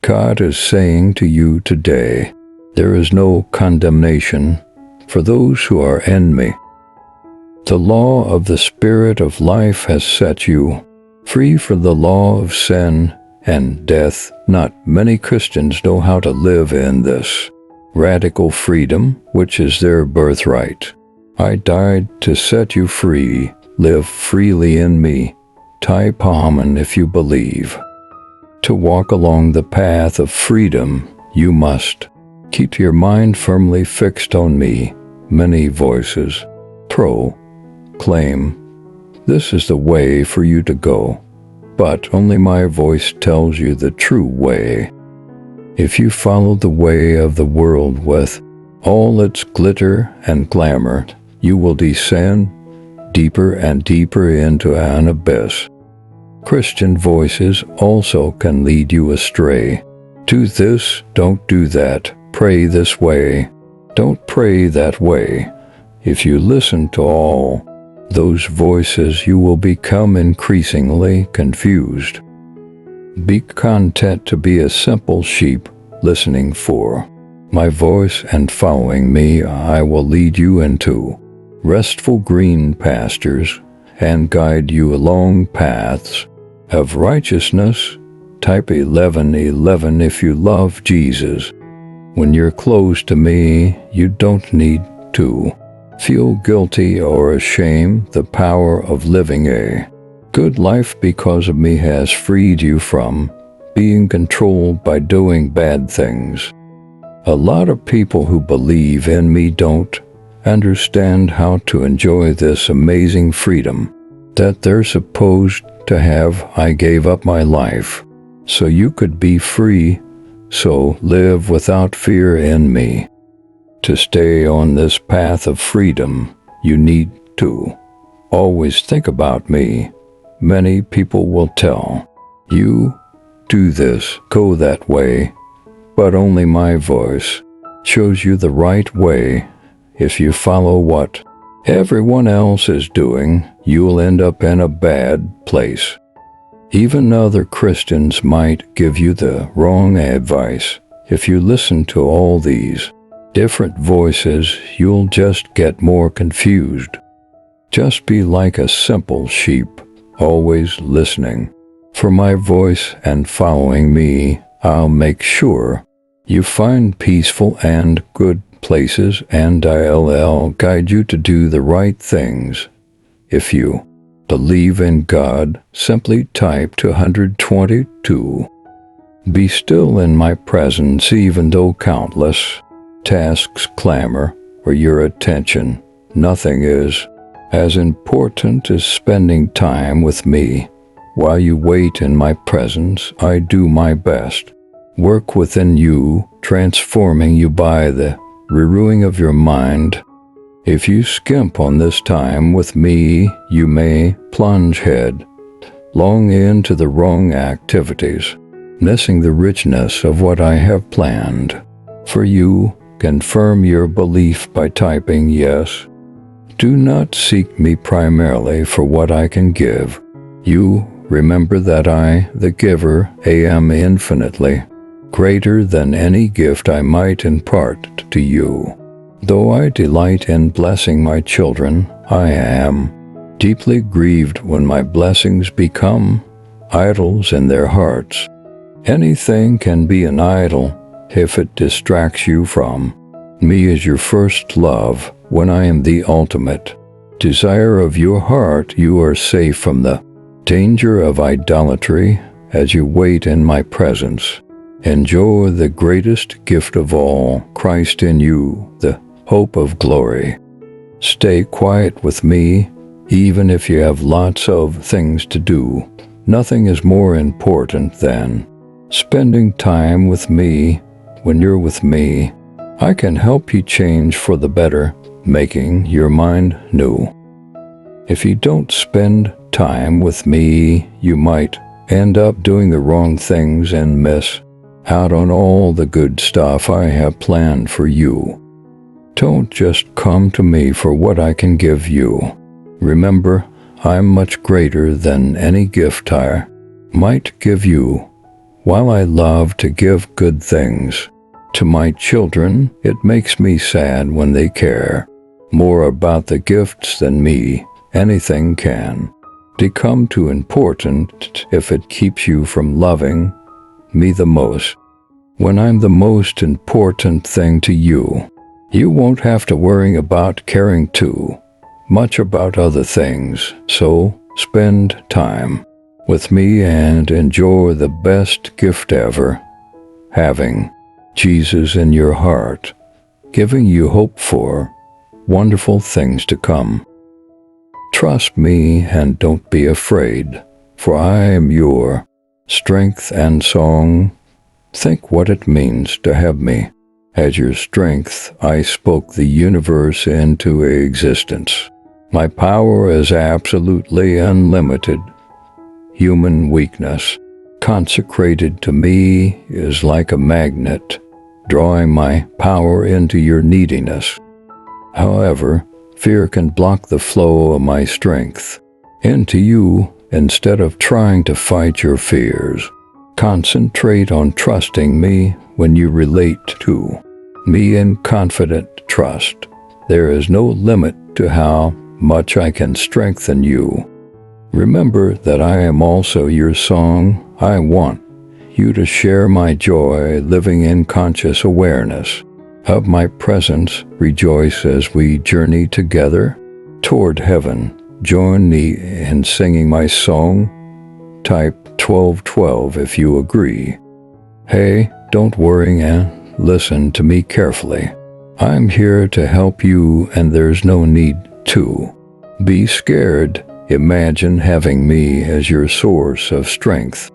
God is saying to you today, there is no condemnation for those who are in me. The law of the Spirit of life has set you free from the law of sin and death. Not many Christians know how to live in this radical freedom, which is their birthright. I died to set you free. Live freely in me. Type Amen if you believe. To walk along the path of freedom, you must keep your mind firmly fixed on me. Many voices proclaim, this is the way for you to go, but only my voice tells you the true way. If you follow the way of the world with all its glitter and glamour, you will descend deeper and deeper into an abyss. Christian voices also can lead you astray. Do this, don't do that, pray this way, don't pray that way. If you listen to all those voices, you will become increasingly confused. Be content to be a simple sheep, listening for my voice and following me. I will lead you into restful green pastures and guide you along paths of righteousness. Type 11:11 if you love Jesus. When you're close to me, you don't need to feel guilty or ashamed. The power of living a good life because of me has freed you from being controlled by doing bad things. A lot of people who believe in me don't understand how to enjoy this amazing freedom that they're supposed to have. I gave up my life so you could be free, so live without fear in me. To stay on this path of freedom, you need to always think about me. Many people will tell you, do this, go that way, but only my voice shows you the right way. If you follow what everyone else is doing, you'll end up in a bad place. Even other Christians might give you the wrong advice. If you listen to all these different voices, you'll just get more confused. Just be like a simple sheep, always listening for my voice and following me. I'll make sure you find peaceful and good places, and I'll guide you to do the right things. If you believe in God, simply type 222. Be still in my presence, even though countless tasks clamor for your attention. Nothing is as important as spending time with me. While you wait in my presence, I do my best. Work within you, transforming you by the renewing of your mind. If you skimp on this time with me, you may plunge headlong into the wrong activities, missing the richness of what I have planned for you. Confirm your belief by typing yes. Do not seek me primarily for what I can give you. Remember that I, the giver, am infinitely greater than any gift I might impart to you. Though I delight in blessing my children, I am deeply grieved when my blessings become idols in their hearts. Anything can be an idol if it distracts you from me as your first love. When I am the ultimate desire of your heart, you are safe from the danger of idolatry as you wait in my presence. Enjoy the greatest gift of all, Christ in you, the hope of glory. Stay quiet with me, even if you have lots of things to do. Nothing is more important than spending time with me. When you're with me, I can help you change for the better, making your mind new. If you don't spend time with me, you might end up doing the wrong things and miss out on all the good stuff I have planned for you. Don't just come to me for what I can give you. Remember, I'm much greater than any gift I might give you. While I love to give good things to my children, it makes me sad when they care more about the gifts than me. Anything can become too important if it keeps you from loving me the most. When I'm the most important thing to you, you won't have to worry about caring too much about other things. So spend time with me and enjoy the best gift ever, having Jesus in your heart, giving you hope for wonderful things to come. Trust me and don't be afraid, for I am your strength and song. Think what it means to have me as your strength. I spoke the universe into existence. My power is absolutely unlimited. Human weakness, consecrated to me, is like a magnet, drawing my power into your neediness. However, fear can block the flow of my strength into you. Instead of trying to fight your fears, concentrate on trusting me. When you relate to me in confident trust, there is no limit to how much I can strengthen you. Remember that I am also your song. I want you to share my joy, living in conscious awareness of my presence. Rejoice as we journey together toward heaven. Join me in singing my song. Type 1212 if you agree. Hey, don't worry and listen to me carefully. I'm here to help you, and there's no need to be scared. Imagine having me as your source of strength.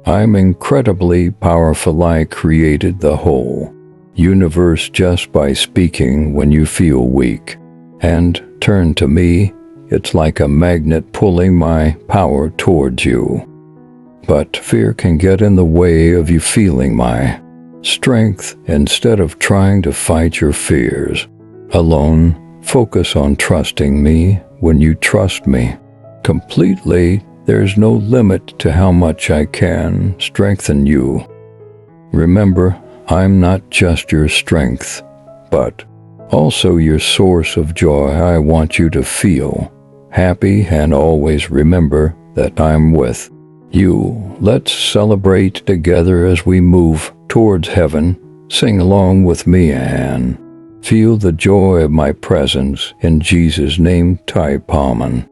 I'm incredibly powerful. I created the whole universe just by speaking. When you feel weak and turn to me, it's like a magnet pulling my power towards you. But fear can get in the way of you feeling my strength. Instead of trying to fight your fears alone, focus on trusting me. When you trust me completely, there's no limit to how much I can strengthen you. Remember, I'm not just your strength, but also your source of joy. I want you to feel happy and always remember that I'm with you. Let's celebrate together as we move towards heaven. Sing along with me and feel the joy of my presence. In Jesus' name, type Amen.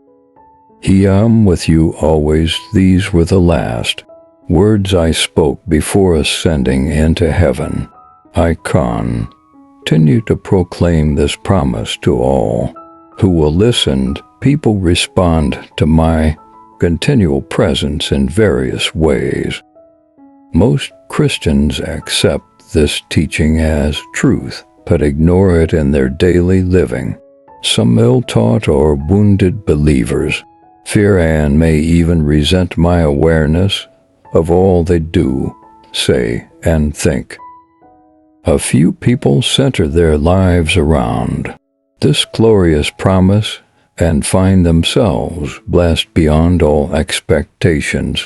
I am with you always. These were the last words I spoke before ascending into heaven. I continue to proclaim this promise to all who will listen. People respond to my continual presence in various ways. Most Christians accept this teaching as truth, but ignore it in their daily living. Some ill-taught or wounded believers fear and may even resent my awareness of all they do, say, and think. A few people center their lives around this glorious promise and find themselves blessed beyond all expectations.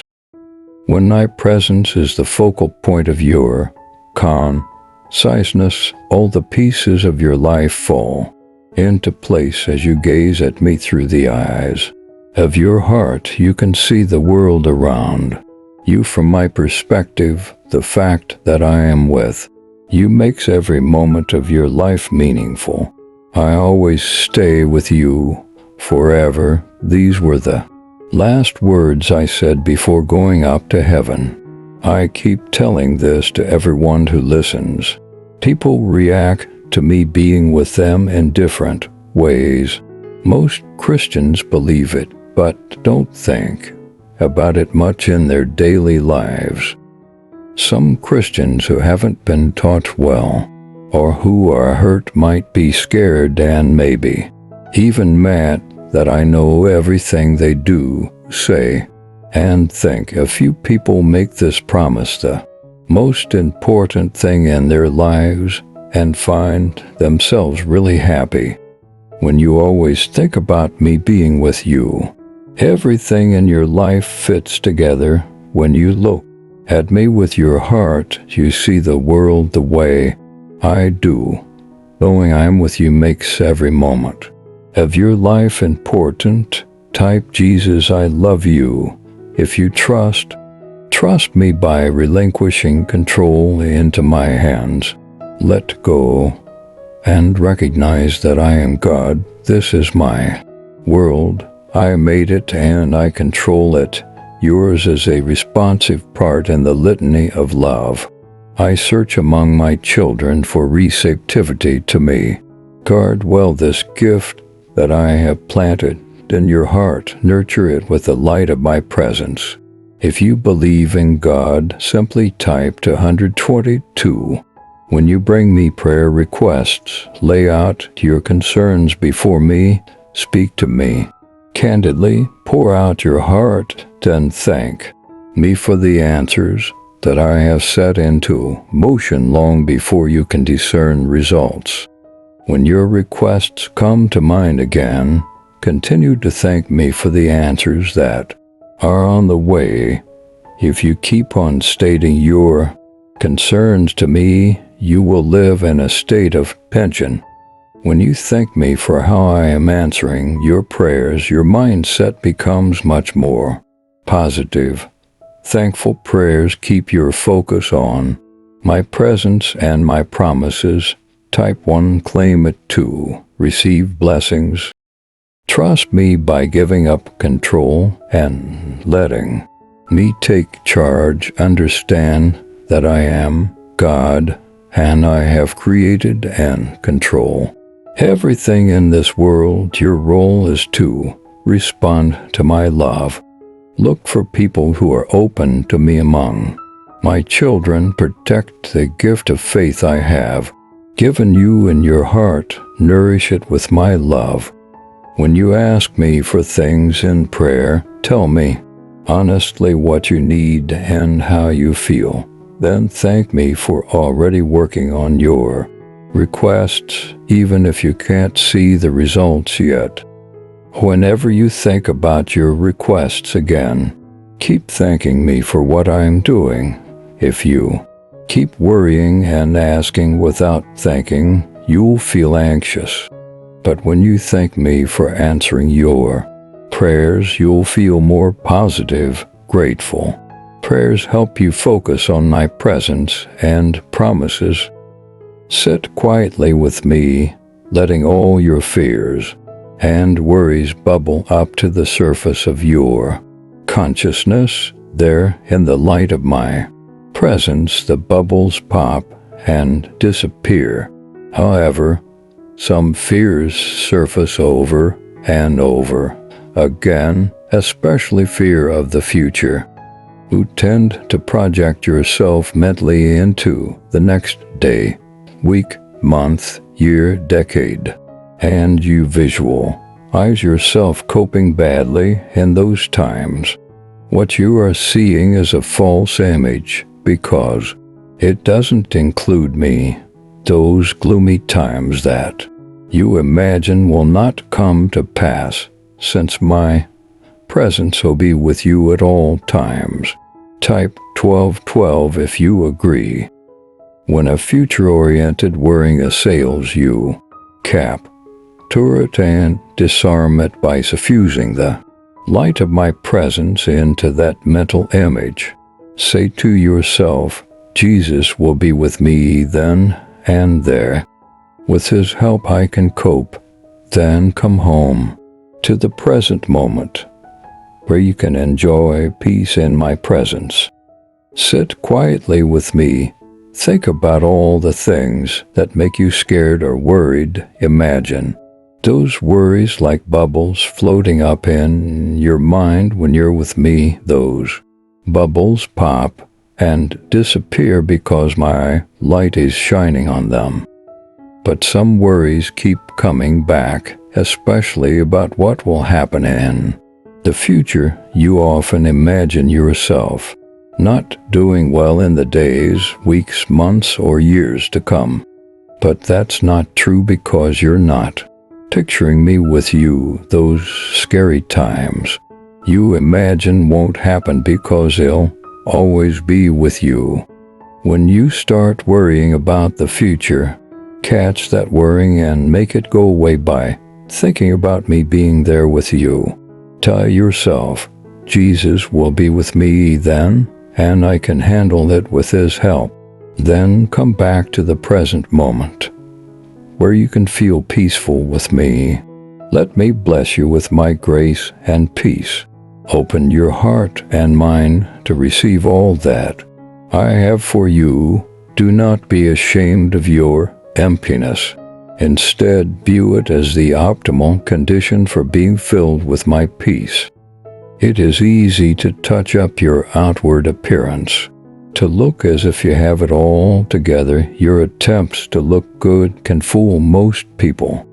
When my presence is the focal point of your conciseness, all the pieces of your life fall into place as you gaze at me through the eyes of your heart. You can see the world around you from my perspective. The fact that I am with you makes every moment of your life meaningful. I always stay with you forever. These were the last words I said before going up to heaven. I keep telling this to everyone who listens. People react to me being with them in different ways. Most Christians believe it, but don't think about it much in their daily lives. Some Christians who haven't been taught well, or who are hurt, might be scared and maybe even mad that I know everything they do, say, and think. A few people make this promise the most important thing in their lives and find themselves really happy. When you always think about me being with you, everything in your life fits together. When you look At me with your heart, you see the world the way I do. Knowing I'm with you makes every moment of your life important. Type Jesus, I love you. If you trust me by relinquishing control into my hands. Let go and recognize that I am God. This is my world. I made it and I control it. Yours is a responsive part in the litany of love. I search among my children for receptivity to me. Guard well this gift that I have planted in your heart. Nurture it with the light of my presence. If you believe in God, simply type to 122. When you bring me prayer requests, lay out your concerns before me. Speak to me candidly. Pour out your heart, then thank me for the answers that I have set into motion long before you can discern results. When your requests come to mind again, continue to thank me for the answers that are on the way. If you keep on stating your concerns to me, you will live in a state of tension. When you thank me for how I am answering your prayers, your mindset becomes much more positive. Thankful prayers keep your focus on my presence and my promises. Type 1, claim it. 2, receive blessings. Trust me by giving up control and letting me take charge. Understand that I am God and I have created and control everything in this world. Your role is to respond to my love. Look for people who are open to me among my children. Protect the gift of faith I have given you in your heart. Nourish it with my love. When you ask me for things in prayer, tell me honestly what you need and how you feel. Then thank me for already working on your requests, even if you can't see the results yet. Whenever you think about your requests again, keep thanking me for what I am doing. If you keep worrying and asking without thanking, you'll feel anxious. But when you thank me for answering your prayers, you'll feel more positive, grateful. Prayers help you focus on my presence and promises. Sit quietly with me, letting all your fears and worries bubble up to the surface of your consciousness. There, in the light of my presence, the bubbles pop and disappear. However, some fears surface over and over again, especially fear of the future. You tend to project yourself mentally into the next day, week, month, year, decade, and you visualize yourself coping badly in those times. What you are seeing is a false image because it doesn't include me. Those gloomy times that you imagine will not come to pass, since my presence will be with you at all times. Type 1212 if you agree. When a future-oriented worrying assails you, capture it and disarm it by suffusing the light of my presence into that mental image. Say to yourself, Jesus will be with me then and there. With his help I can cope. Then come home to the present moment, where you can enjoy peace in my presence. Sit quietly with me. Think about all the things that make you scared or worried. Imagine those worries like bubbles floating up in your mind when you're with me. Those bubbles pop and disappear because my light is shining on them. But some worries keep coming back, especially about what will happen in the future. You often imagine yourself not doing well in the days, weeks, months, or years to come. But that's not true because you're not picturing me with you. Those scary times you imagine won't happen because they'll always be with you. When you start worrying about the future, catch that worrying and make it go away by thinking about me being there with you. Tell yourself, Jesus will be with me then, and I can handle it with His help. Then come back to the present moment, where you can feel peaceful with me. Let me bless you with my grace and peace. Open your heart and mind to receive all that I have for you. Do not be ashamed of your emptiness. Instead, view it as the optimal condition for being filled with my peace. It is easy to touch up your outward appearance, to look as if you have it all together. Your attempts to look good can fool most people.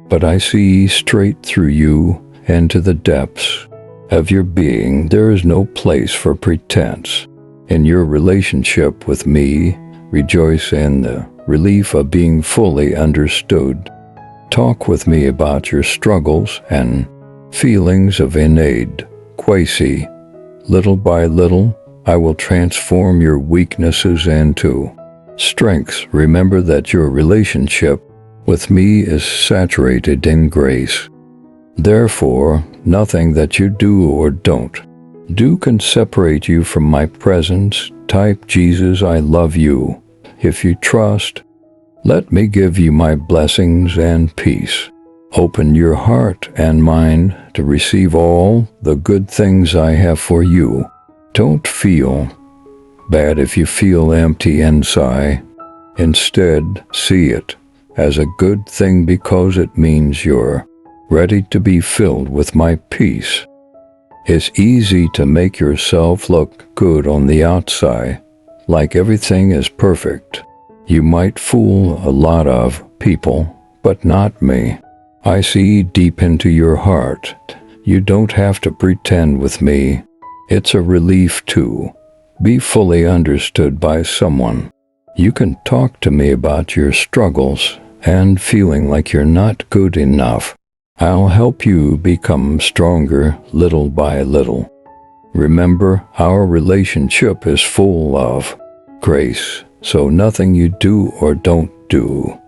But I see straight through you and to the depths of your being. There is no place for pretense. In your relationship with me, rejoice in the relief of being fully understood. Talk with me about your struggles and feelings of inadequacy. Little by little, I will transform your weaknesses into strengths. Remember that your relationship with me is saturated in grace. Therefore, nothing that you do or don't do can separate you from my presence. Type Jesus, I love you. If you trust, let me give you my blessings and peace. Open your heart and mind to receive all the good things I have for you. Don't feel bad if you feel empty inside. Instead, see it as a good thing because it means you're ready to be filled with my peace. It's easy to make yourself look good on the outside, like everything is perfect. You might fool a lot of people, but not me. I see deep into your heart. You don't have to pretend with me. It's a relief to be fully understood by someone. You can talk to me about your struggles and feeling like you're not good enough. I'll help you become stronger little by little. Remember, our relationship is full of grace, so nothing you do or don't do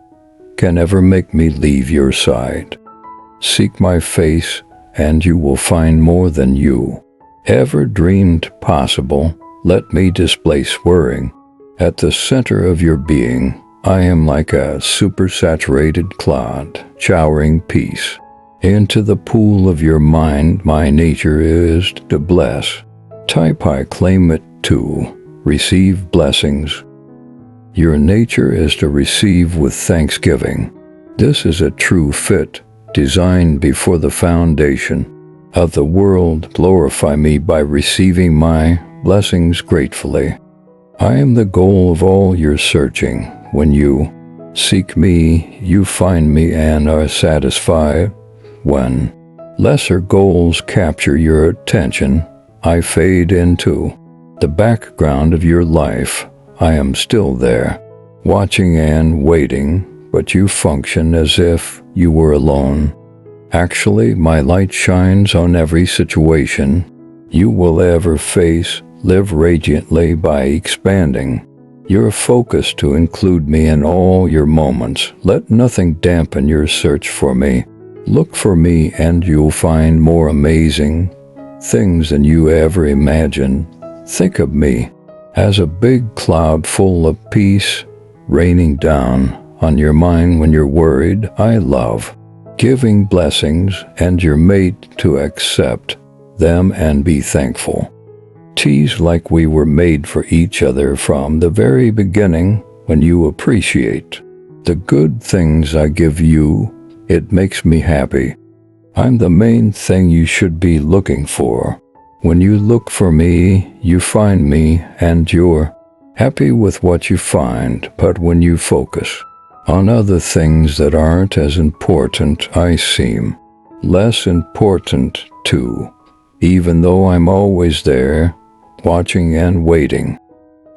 can ever make me leave your side. Seek my face, and you will find more than you ever dreamed possible. Let me displace worrying. At the center of your being, I am like a supersaturated cloud, showering peace into the pool of your mind. My nature is to bless. Type I claim it to receive blessings. Your nature is to receive with thanksgiving. This is a true fit, designed before the foundation of the world. Glorify me by receiving my blessings gratefully. I am the goal of all your searching. When you seek me, you find me and are satisfied. When lesser goals capture your attention, I fade into the background of your life. I am still there, watching and waiting, but you function as if you were alone. Actually, my light shines on every situation you will ever face. Live radiantly by expanding your focus to include me in all your moments. Let nothing dampen your search for me. Look for me and you'll find more amazing things than you ever imagined. Think of me as a big cloud full of peace raining down on your mind when you're worried. I love giving blessings, and you're made to accept them and be thankful. Tease like we were made for each other from the very beginning. When you appreciate the good things I give you, it makes me happy. I'm the main thing you should be looking for. When you look for me, you find me, and you're happy with what you find. But when you focus on other things that aren't as important, I seem less important too, even though I'm always there, watching and waiting.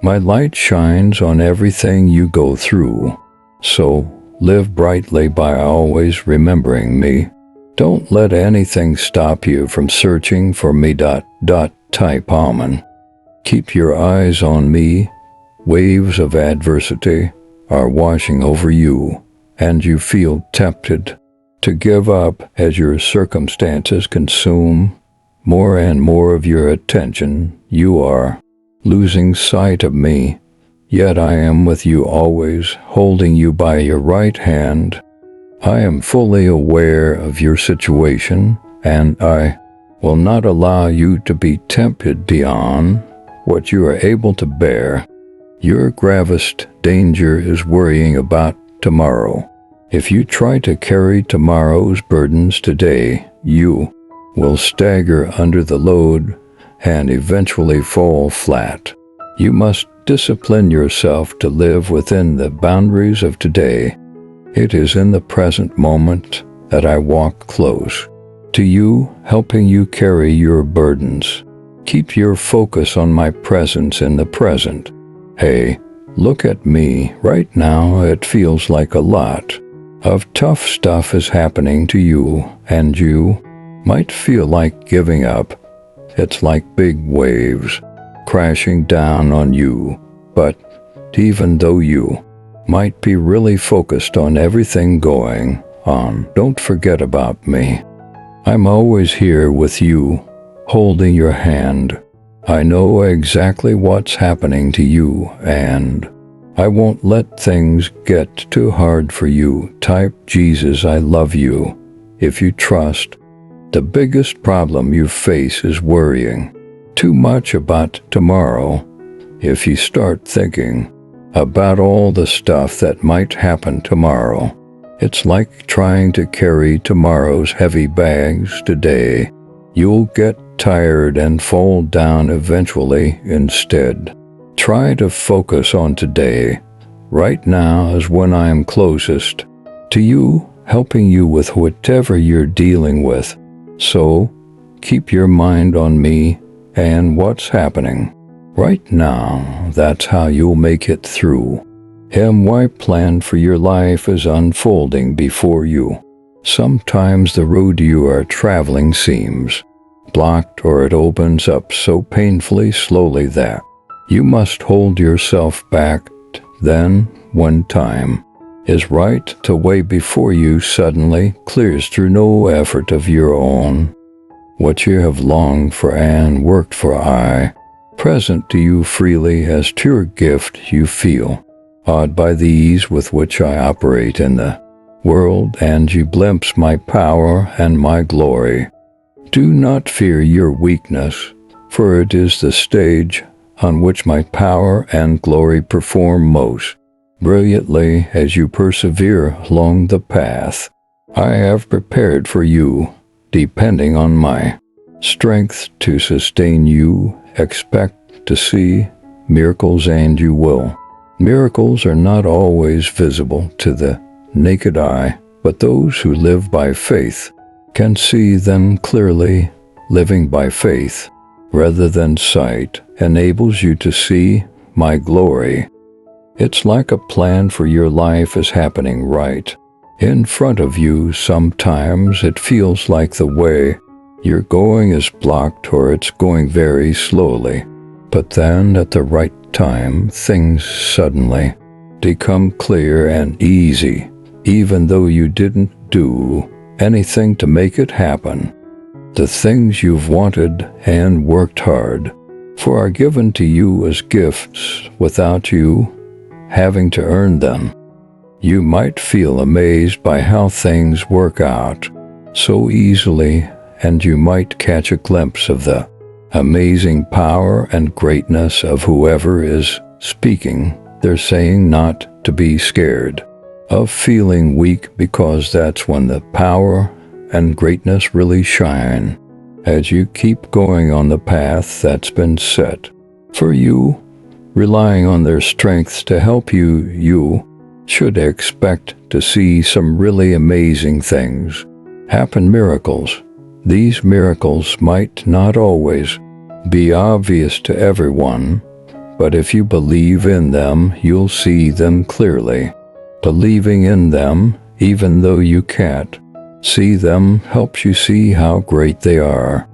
My light shines on everything you go through, so live brightly by always remembering me. Don't let anything stop you from searching for me. Type Amen. Keep your eyes on me. Waves of adversity are washing over you, and you feel tempted to give up as your circumstances consume more and more of your attention. You are losing sight of me, yet I am with you always, holding you by your right hand. I am fully aware of your situation, and I will not allow you to be tempted beyond what you are able to bear. Your gravest danger is worrying about tomorrow. If you try to carry tomorrow's burdens today, you will stagger under the load and eventually fall flat. You must discipline yourself to live within the boundaries of today. It is in the present moment that I walk close to you, helping you carry your burdens. Keep your focus on my presence in the present. Hey, look at me. Right now it feels like a lot of tough stuff is happening to you, and you might feel like giving up. It's like big waves crashing down on you. But even though you might be really focused on everything going on, don't forget about me. I'm always here with you, holding your hand. I know exactly what's happening to you, and I won't let things get too hard for you. Type Jesus, I love you. If you trust, the biggest problem you face is worrying too much about tomorrow. If you start thinking about all the stuff that might happen tomorrow, it's like trying to carry tomorrow's heavy bags today. You'll get tired and fall down eventually. Instead, try to focus on today. Right now is when I am closest to you, helping you with whatever you're dealing with. So, keep your mind on me and what's happening right now. That's how you'll make it through. My plan for your life is unfolding before you. Sometimes the road you are traveling seems blocked, or it opens up so painfully slowly that you must hold yourself back. Then, when time is right, the way before you suddenly clears through no effort of your own. What you have longed for and worked for, I present to you freely as pure gift. You feel awed by the ease with which I operate in the world, and you glimpse my power and my glory. Do not fear your weakness, for it is the stage on which my power and glory perform most brilliantly as you persevere along the path I have prepared for you. Depending on my strength to sustain you, expect to see miracles, and you will. Miracles are not always visible to the naked eye, but those who live by faith can see them clearly. Living by faith rather than sight enables you to see my glory. It's like a plan for your life is happening right in front of you. Sometimes it feels like the way you're going is blocked, or it's going very slowly. But then at the right time, things suddenly become clear and easy, even though you didn't do anything to make it happen. The things you've wanted and worked hard for are given to you as gifts without you having to earn them. You might feel amazed by how things work out so easily, and you might catch a glimpse of the amazing power and greatness of whoever is speaking. They're saying not to be scared of feeling weak, because that's when the power and greatness really shine. As you keep going on the path that's been set for you, relying on their strength to help you, you should expect to see some really amazing things happen. Miracles. These miracles might not always be obvious to everyone, but if you believe in them, you'll see them clearly. Believing in them, even though you can't see them, helps you see how great they are.